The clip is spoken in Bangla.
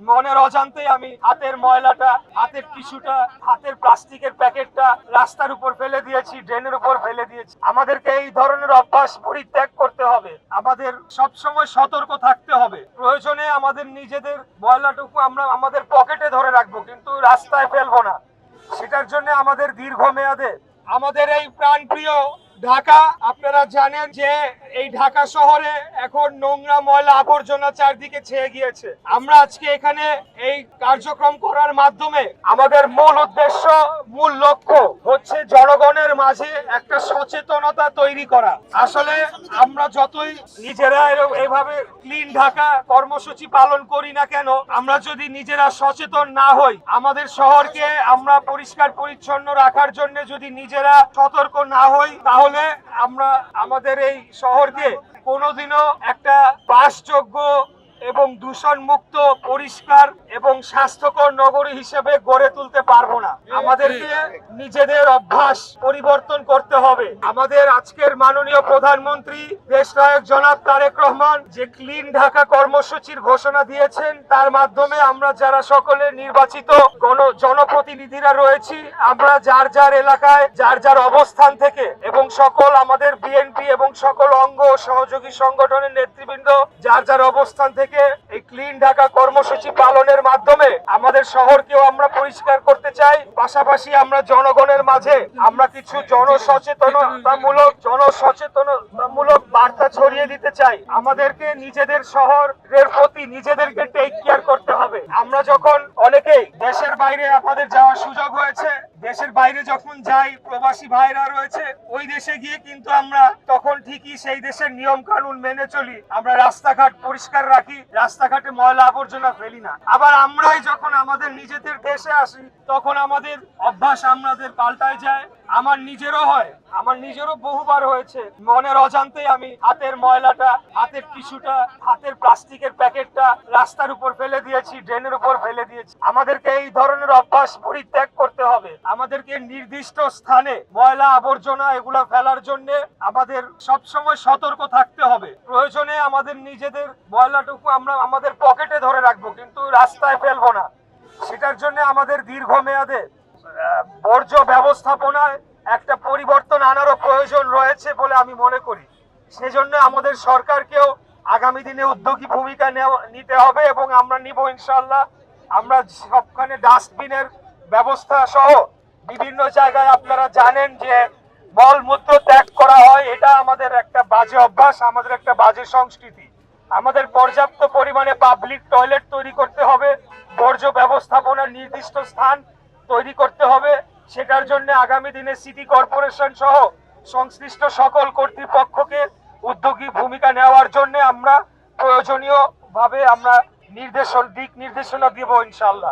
মনের অজান্তেই আমি হাতের ময়লাটা, হাতের টিস্যুটা, হাতের প্লাস্টিকের প্যাকেটটা রাস্তার উপর ফেলে দিয়েছি, ড্রেনের উপর ফেলে দিয়েছি। আমাদেরকে এই ধরনের অভ্যাস পরিত্যাগ করতে হবে। আমাদের সবসময় সতর্ক থাকতে হবে। প্রয়োজনে আমাদের নিজেদের ময়লাটুকু আমরা আমাদের পকেটে ধরে রাখবো, কিন্তু রাস্তায় ফেলবো না। সেটার জন্য আমাদের দীর্ঘমেয়াদে আমাদের এই প্রাণপ্রিয় ঢাকা, আপনারা জানেন যে এই ঢাকা শহরে এখন নোংরা ময়লা আবর্জনা চারদিকে ছেয়ে গিয়েছে। আমরা আজকে এখানে এই কার্যক্রম করার মাধ্যমে আমাদের মূল উদ্দেশ্য, মূল লক্ষ্য হচ্ছে জনগণের মাঝে একটা সচেতনতা তৈরি করা। আসলে আমরা যতই নিজেরা এইভাবে ক্লিন ঢাকা কর্মসূচি পালন করি না কেন, আমরা যদি নিজেরা সচেতন না হই, আমাদের শহরকে আমরা পরিষ্কার পরিচ্ছন্ন রাখার জন্য যদি নিজেরা সতর্ক না হই, তাহলে আমরা আমাদের এই শহরকে কোনোদিনও একটা বাসযোগ্য এবং দূষণ মুক্ত, পরিষ্কার এবং স্বাস্থ্যকর নগরী হিসেবে গড়ে তুলতে পারবো না। আমাদেরকে নিজেদের অভ্যাস পরিবর্তন করতে হবে। আমাদের আজকের মাননীয় প্রধানমন্ত্রী দেশনায়ক জনাব তারেক রহমান যে ক্লিন ঢাকা কর্মসূচির ঘোষণা দিয়েছেন, তার মাধ্যমে আমরা যারা সকলে নির্বাচিত জনপ্রতিনিধিরা রয়েছি, আমরা যার যার এলাকায় যার যার অবস্থান থেকে এবং সকল আমাদের বিএনপি এবং সকল অঙ্গ ও সহযোগী সংগঠনের নেতৃবৃন্দ যার যার অবস্থান থেকে এই ক্লিন ঢাকা কর্মসূচি পালনের মাধ্যমে আমাদের শহরকেও আমরা পরিষ্কার করতে চাই। পাশাপাশি আমরা জনগণের মাঝে আমরা কিছু জনসচেতনতামূলক বার্তা ছড়িয়ে দিতে চাই। আমাদেরকে নিজেদের শহরের প্রতি নিজেদেরকে টেক কেয়ার করতে হবে। আমরা যখন অনেকেই দেশের বাইরে আমাদের যাওয়ার সুযোগ হয়েছে, দেশের বাইরে যখন যাই, প্রবাসী ভাইরা রয়েছে, ওই দেশে গিয়ে কিন্তু আমরা তখন ঠিকই সেই দেশের নিয়ম কানুন মেনে চলি। আমরা রাস্তাঘাট পরিষ্কার রাখি, রাস্তাঘাটে ময়লা আবর্জনা ফেলি না। আবার আমরাই যখন আমাদের নিজেদের দেশে আসি, তখন আমাদের অভ্যাস আমাদের পাল্টায় যায়। আমার নিজেরও বহুবার হয়েছে, মনের অজান্তেই আমি হাতের ময়লাটা, হাতের টিস্যুটা, হাতের প্লাস্টিকের প্যাকেটটা রাস্তার উপর ফেলে দিয়েছি, ড্রেনের উপর ফেলে দিয়েছি। আমাদেরকে এই ধরনের অভ্যাস পরিত্যাগ করতে হবে। আমাদেরকে নির্দিষ্ট স্থানে ময়লা আবর্জনা এগুলা ফেলার জন্য আমাদের সবসময় সতর্ক থাকতে হবে। প্রয়োজনে আমাদের নিজেদের ময়লাটুকু আমরা আমাদের পকেটে ধরে রাখবো, কিন্তু রাস্তায় ফেলবো না। সেটার জন্য আমাদের দীর্ঘমেয়াদে বর্জ্য ব্যবস্থাপনায় একটা পরিবর্তন আনারও প্রয়োজন রয়েছে বলে আমি মনে করি। সেজন্য আমাদের সরকারকেও আগামী দিনে উদ্যোগী ভূমিকা নিতে হবে এবং আমরা নিব ইনশাআল্লাহ। আমরা সবখানে ডাস্টবিনের ব্যবস্থা সহ বিভিন্ন জায়গায় আপনারা জানেন যে মলমূত্র ত্যাগ করা হয়, এটা আমাদের একটা বাজে অভ্যাস, আমাদের একটা বাজে সংস্কৃতি। আমাদের পর্যাপ্ত পরিমাণে পাবলিক টয়লেট তৈরি করতে হবে, বর্জ্য ব্যবস্থাপনার নির্দিষ্ট স্থান তৈরি করতে হবে। সেটার জন্য আগামী দিনে সিটি কর্পোরেশন সহ সংশ্লিষ্ট সকল কর্তৃপক্ষকে উদ্যোগী ভূমিকা নেওয়ার জন্য আমরা প্রয়োজনীয় ভাবে আমরা দিক নির্দেশনা দিব ইনশাআল্লাহ।